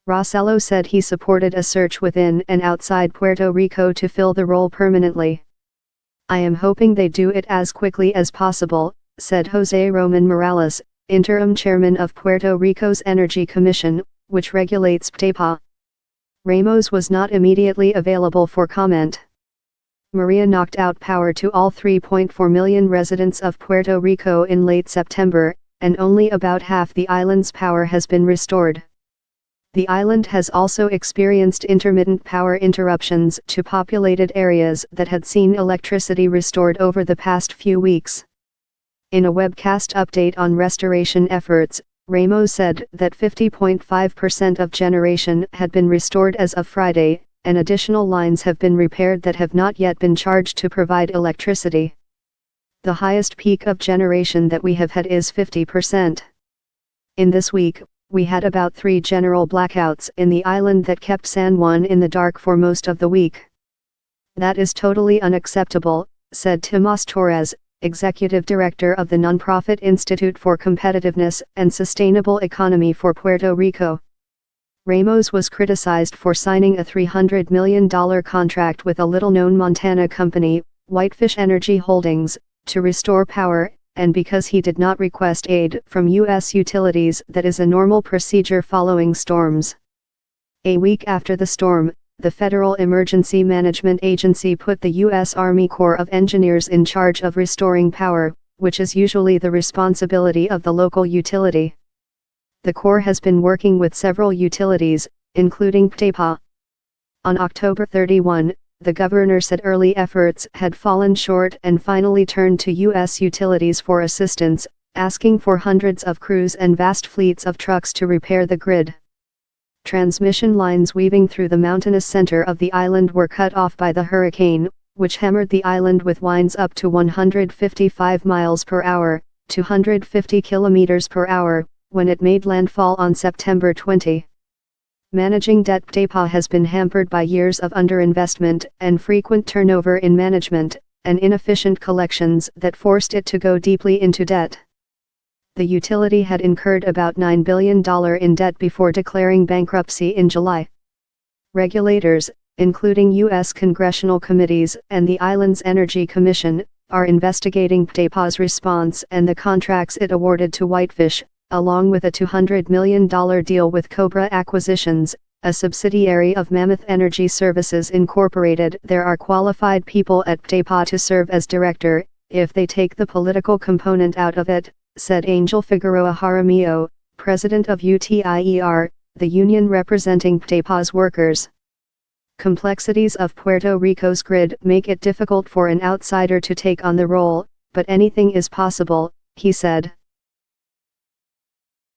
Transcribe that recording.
Rossello said he supported a search within and outside Puerto Rico to fill the role permanently. "I am hoping they do it as quickly as possible," said José Roman Morales, interim chairman of Puerto Rico's Energy Commission, which regulates PTEPA. Ramos was not immediately available for comment. Maria knocked out power to all 3.4 million residents of Puerto Rico in late September, and only about half the island's power has been restored. The island has also experienced intermittent power interruptions to populated areas that had seen electricity restored over the past few weeks. In a webcast update on restoration efforts, Ramos said that 50.5% of generation had been restored as of Friday, and additional lines have been repaired that have not yet been charged to provide electricity. "The highest peak of generation that we have had is 50%. In this week, we had about 3 general blackouts in the island that kept San Juan in the dark for most of the week. That is totally unacceptable," said Tomás Torres, executive director of the nonprofit Institute for Competitiveness and Sustainable Economy for Puerto Rico. Ramos was criticized for signing a $300 million contract with a little-known Montana company, Whitefish Energy Holdings, to restore power, and because he did not request aid from U.S. utilities that is a normal procedure following storms. A week after the storm, the Federal Emergency Management Agency put the U.S. Army Corps of Engineers in charge of restoring power, which is usually the responsibility of the local utility. The Corps has been working with several utilities, including PTEPA. On October 31, the governor said early efforts had fallen short and finally turned to U.S. utilities for assistance, asking for hundreds of crews and vast fleets of trucks to repair the grid. Transmission lines weaving through the mountainous center of the island were cut off by the hurricane, which hammered the island with winds up to 155 miles per hour, 250 kilometers per hour, when it made landfall on September 20. Managing debt PTEPA has been hampered by years of underinvestment and frequent turnover in management, and inefficient collections that forced it to go deeply into debt. The utility had incurred about $9 billion in debt before declaring bankruptcy in July. Regulators, including U.S. congressional committees and the island's Energy Commission, are investigating PTEPA's response and the contracts it awarded to Whitefish, along with a $200 million deal with Cobra Acquisitions, a subsidiary of Mammoth Energy Services Incorporated. There are qualified people at PTEPA to serve as director, if they take the political component out of it, said Angel Figueroa Jaramillo, president of UTIER, the union representing PTEPA's workers. Complexities of Puerto Rico's grid make it difficult for an outsider to take on the role, but anything is possible, he said.